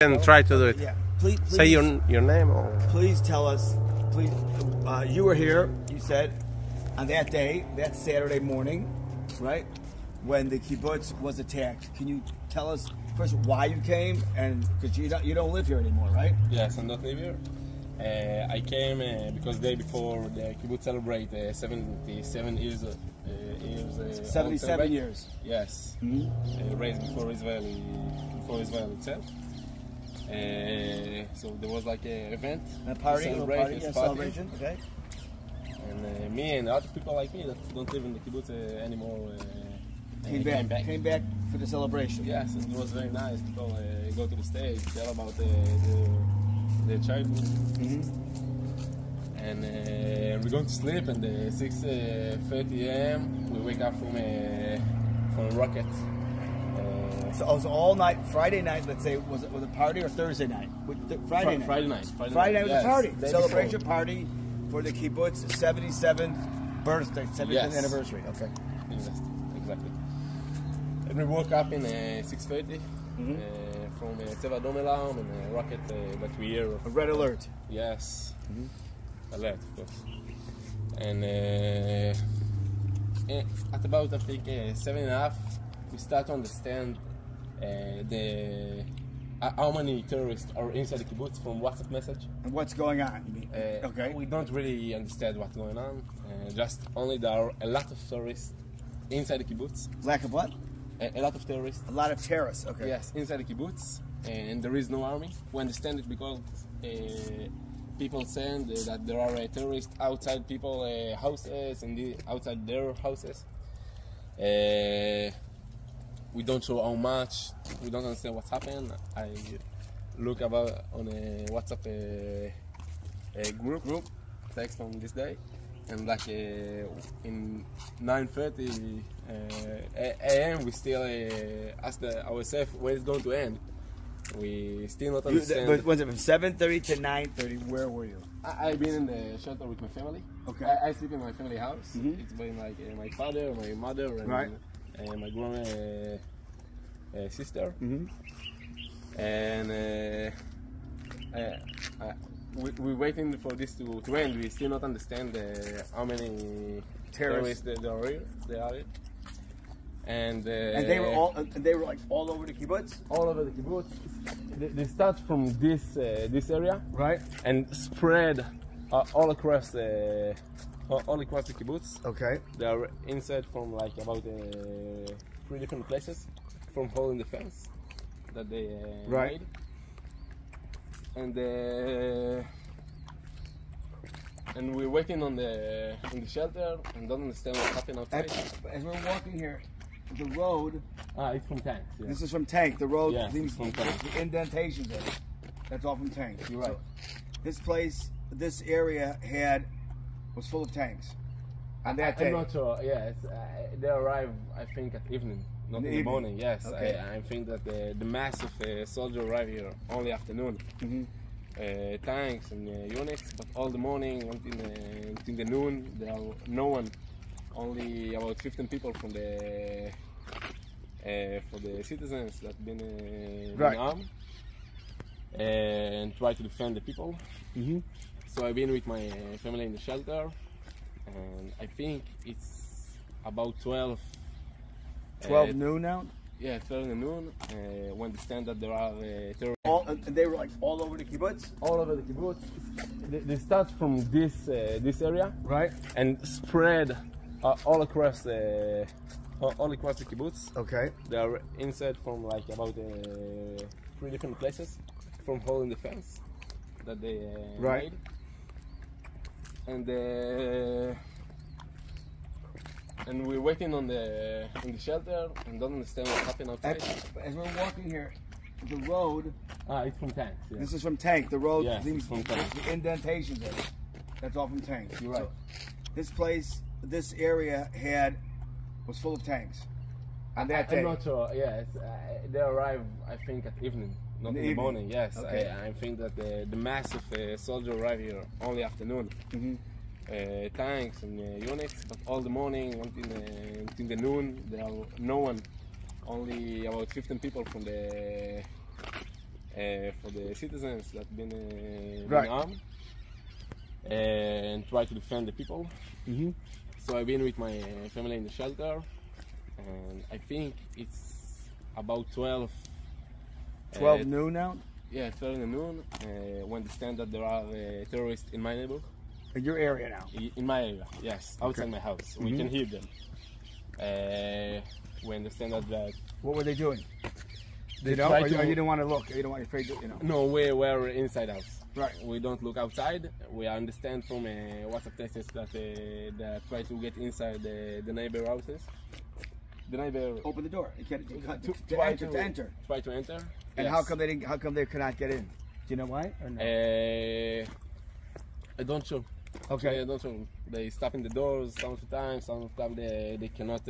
And try to do it. Yeah. Please say your name. Or... Please tell us. Please, you were here. You said on that day, that Saturday morning, right, when the kibbutz was attacked. Can you tell us first why you came, and because you don't live here anymore, right? Yes, I don't live here. I came because the day before the kibbutz celebrate 77 years. 77 years. Yes, raised before Israel itself. So there was like an event, a celebration, okay. And me and other people like me that don't live in the kibbutz anymore came back for the celebration. Yes, and it was very nice. People go to the stage, tell about the childhood, and we're going to sleep. And 6:30 a.m. we wake up from a rocket. So it was all night, Friday night, let's say, was it a party or Thursday night? Friday night. Friday night Was a party. Yes, Celebration party for the kibbutz 77th birthday, 75th anniversary. Okay. Exactly. And we woke up in 6:30 from a Teva Adom alarm and a rocket that we hear. A red alert. Yes. Alert, of course. And at about, I think, 7:30, we start to understand how many terrorists are inside the kibbutz from WhatsApp message. And what's going on? Okay. We don't really understand what's going on. Just only there are a lot of terrorists inside the kibbutz. Lack of what? A lot of terrorists. A lot of terrorists. Okay. Yes, inside the kibbutz, and there is no army. We understand it because people saying that there are terrorists outside people's houses and outside their houses. We don't show how much. We don't understand what's happened. I look about on a WhatsApp group text on this day, and like in 9:30 a.m. we still ask ourselves when it's going to end. We still not understand. But was it from 7:30 to 9:30? Where were you? I've been in the shelter with my family. Okay. I sleep in my family house. It's been like my father, my mother, and my grandma sister. And we're waiting for this to end. We still not understand how many terrorists there are here. And they were like all over the kibbutz. All over the kibbutz. They start from this area, right, and spread all across the kibbutz. Okay. They are inside from like about 3 different places, from holding the fence that they made. And we're waiting in the shelter and don't understand what's happening outside. As we're walking here, the road. It's from tanks. Yeah. This is from tank. The road. Yeah, it's from tanks. The indentations in it. That's all from tanks. You're right. So this place, this area was full of tanks. On that day. I'm not sure. Yeah, they arrive, I think, at evening, not in the morning. Yes, okay. I think that the mass of soldiers arrive here only afternoon. Tanks and units, but all the morning until the noon, there are no one. Only about 15 people from the for the citizens that been armed and try to defend the people. So I've been with my family in the shelter, and I think it's about 12 noon now. Yeah, 12 noon. We understand that there are terrorists. They were like all over the kibbutz. All over the kibbutz. They start from this area, right, and spread all across the kibbutz. Okay. They are inside from like about 3 different places, from holding the fence that they made. And we're waiting in the shelter and don't understand what's happening outside. As we're walking here, the road. It's from tanks. Yeah. This is from tank. The road. From tanks. The indentations in it. That's all from tanks. You're right. So this place, this area was full of tanks. On that day. I'm not sure. Yeah, they arrive, I think, at evening, not in the morning. Yes, okay. I think that the mass of soldiers arrive here only afternoon. Tanks and units, but all the morning until the noon, there are no one. Only about 15 people from the for the citizens that been Right. armed and try to defend the people. Mm-hmm. So I've been with my family in the shelter, and I think it's about 12. 12 noon now? Yeah, 12 in the noon. When they stand that there are terrorists in my neighborhood. In your area now? In my area, yes, outside my house. We can hear them. We understand that. What were they doing? They Or try you to. didn't want to look? You don't want to afraid to, No, we're inside house. Right. We don't look outside. We understand from WhatsApp texts that they try to get inside the neighbor houses. The neighbor Open the door. You can't, try to enter. Try to enter. And Yes. how come they didn't? How come they could not get in? Do you know why? Or no? I don't show. Okay. I don't show. They stop in the doors some of the time. Some of the time they cannot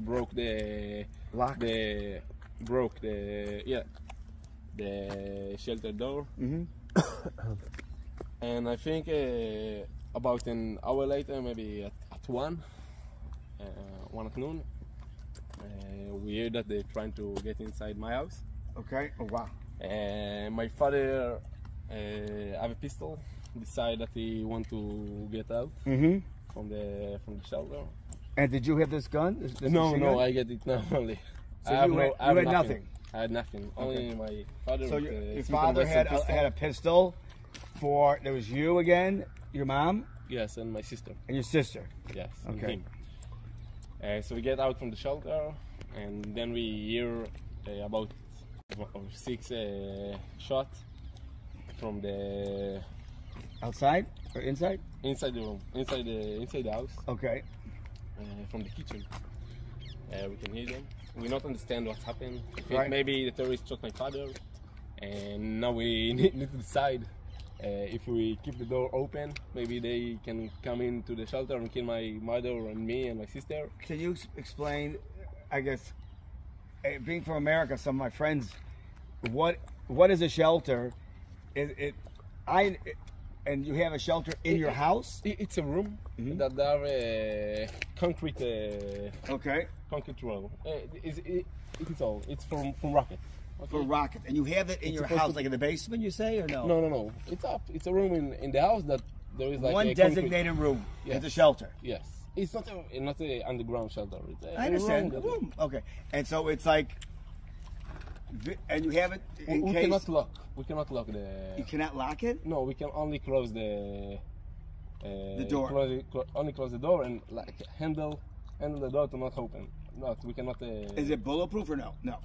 broke the Lock. the shelter door. Mm-hmm. And I think about an hour later, maybe at 1 at noon, we hear that they're trying to get inside my house. Okay. Oh wow. My father have a pistol. Decide that he want to get out Mm-hmm. from the shelter. And did you have this gun? This No, machine no, gun? I get it now only. So I have you no, had- I have you had nothing? I had nothing. Only my father. So with your Smith & father Wesson had a pistol for. There was you again, your mom, Yes, and my sister. and your sister. Yes. and Okay. him. So we get out from the shelter, and then we hear about 6 shots from the Outside or inside? inside the room, inside the house, Okay. from the kitchen. We can hear them. We not understand what's happened. I think Right. maybe the terrorists shot my father, and now we need to decide if we keep the door open. Maybe they can come into the shelter and kill my mother and me and my sister. Can you explain? I guess, being from America, some of my friends, what is a shelter? And you have a shelter in your house? It's a room Mhm. that there are concrete Okay. concrete wall. It is all. It's from rocket. Okay? For rocket, and you have it in It's your supposed house, to- like in the basement, you say, or no? No. It's up. It's a room in the house that there is like One a concrete- designated room. Yes. It's a shelter. Yes. It's not a underground shelter. It's a I understand. room The room. Okay. And so it's like, and you have it in we case cannot lock. We cannot lock the. you cannot lock it. No, we can only close the. door. Only close the door and like handle the door to not open. Not we cannot. Is it bulletproof or no? No.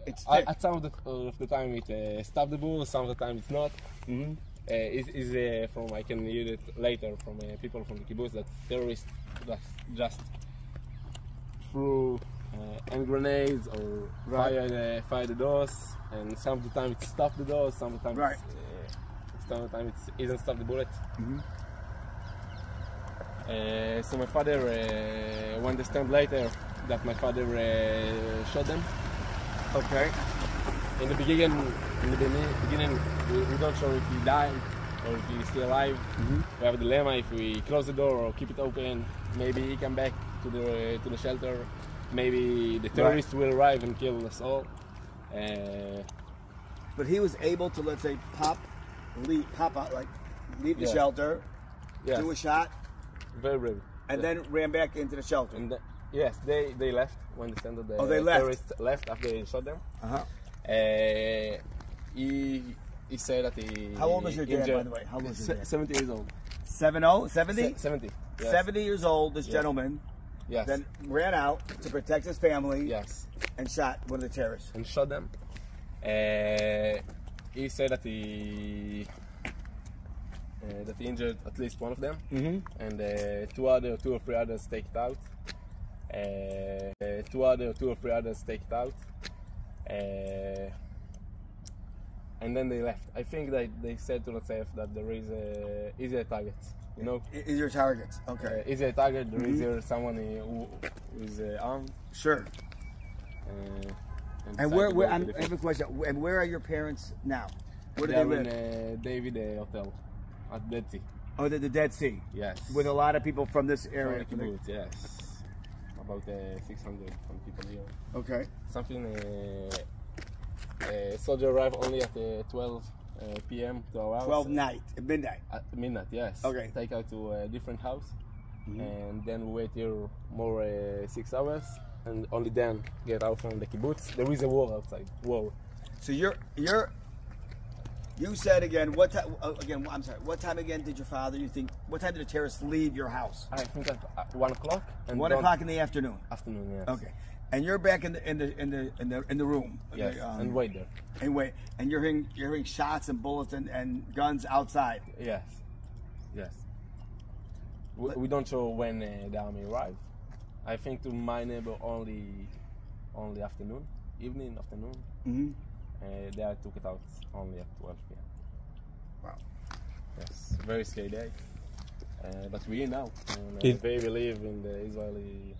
It's thick. At some of the time it stop the bull. Some of the time it's not. Mm-hmm. Is from I can hear it later from people from the kibbutz that terrorists just threw hand grenades or Right. fire the doors, and some of the time it stopped the doors. Some of the time Right. some of the time it isn't stop the bullet. Mm-hmm. So my father we understand later that my father shot them. Okay. In the beginning, we don't know if he died or if he's still alive. Mm-hmm. We have a dilemma if we close the door or keep it open. Maybe he come back to the shelter. Maybe the terrorists will arrive and kill us all. But he was able to, let's say, pop out, like leave the Yes. shelter, Yes, do a shot, very brave. and then ran back into the shelter. And yes, they left. We understand that the Oh, they left. terrorists left after they shot them. Uh-huh. He said that he. How old is your dad, injured- by the way? How old is your dad? 70 years old. 70? 70. Yes. 70 years old, this Yes. gentleman Yes. then ran out to protect his family Yes. and shot one of the terrorists. And shot them. He said that he injured at least one of them, Mm-hmm. and two or three others take it out. Two or three others take it out, and then they left. I think that they said to themselves that there is easier targets. You know, Is your targets? Okay. easier target. There is here someone who is armed. Sure. And And decide where to go to I the have a question. And where are your parents now? Where do They they are live? in David Hotel at Dead Sea. Oh, the Dead Sea. Yes. With a lot of people from this From area. the kibbutz, yes. About 600 from people here. Okay. Something Soldier arrive only at 12 p.m. to our house. 12 midnight. At midnight, yes. Okay. Take out to a different house, and then we wait here more 6 hours, and only then get out from the kibbutz. There is a war outside. War. So you said again, what time, again, I'm sorry, what time again did your father, what time did the terrorists leave your house? I think at 1 o'clock. And 1 o'clock in the afternoon? Afternoon, yes. Okay. And you're back in the room. Yes, and wait there. And wait, and you're hearing shots and bullets and guns outside. Yes, yes. We don't know when the army arrived. I think to my neighbor only afternoon, evening, afternoon. Mm-hmm. They took it out only at 12 p.m. Wow. Yes, very scary day. But we now. And, they believe in the Israeli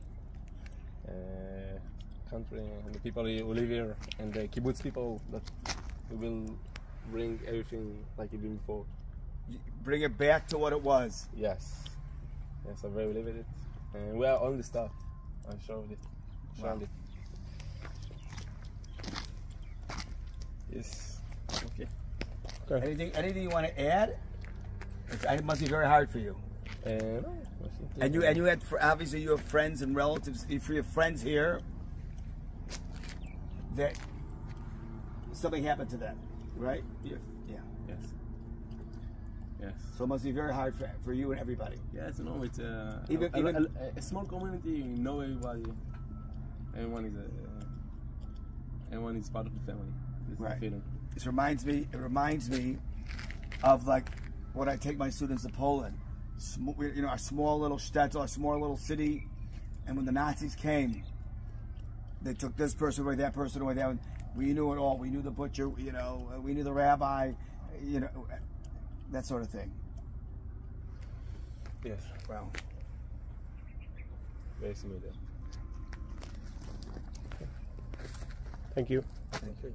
country and the people who live here and the kibbutz people that we will bring everything like it been before. Bring it back to what it was. Yes. Yes, I very believe in it. And we are on the start. I showed it. Wow. It. Yes. Okay. Anything you want to add? It must be very hard for you. No, and you had, obviously you have friends and relatives. If you have friends here, that something happened to them, right? Yeah. Yes. Yes. So it must be very hard for you and everybody. Yes, no, it's even a small community. You know everybody. Everyone is part of the family. This right. is the feeling. It reminds me of like when I take my students to Poland. You know, a small little shtetl, a small little city, and when the Nazis came, they took this person away, that person away, that one. We knew it all. We knew the butcher. You know, we knew the rabbi. You know, that sort of thing. Yes. Wow. Very similar. Thank you. Thank you.